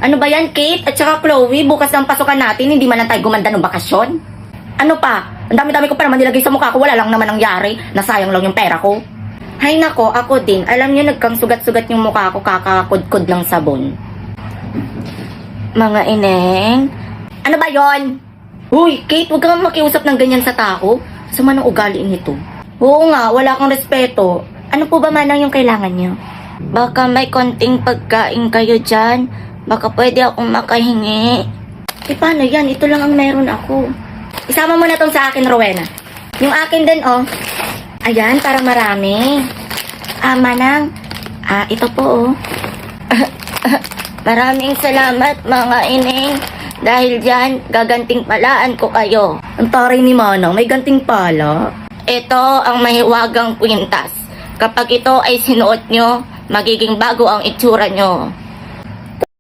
Ano ba yan, Kate? At saka Chloe, bukas ang pasukan natin, hindi man lang tayo gumanda ng bakasyon. Ano pa? Ang dami-dami ko pa naman nilagay sa mukha ko, wala lang naman nangyari. Nasayang lang yung pera ko. Hay nako, ako din. Alam niyo, nagkang sugat-sugat yung mukha ko kakakudkod ng sabon. Mga ineng. Ano ba yon? Uy, Kate, huwag kang makiusap ng ganyan sa tao. Sama ng ugali nito. Oo nga, wala kang respeto. Ano po ba manang yung kailangan niyo? Baka may konting pagkain kayo dyan. Baka pwede akong makahingi. Eh paano yan? Ito lang ang meron ako. Isama mo na tong sa akin, Rowena. Yung akin din, oh. Ayan, para marami. Manang. Ito po, oh. Maraming salamat, mga ineng. Dahil dyan, gaganting palaan ko kayo. Ang taray ni Manang, may ganting pala. Ito ang mahiwagang kwintas. Kapag ito ay sinuot nyo, magiging bago ang itsura nyo.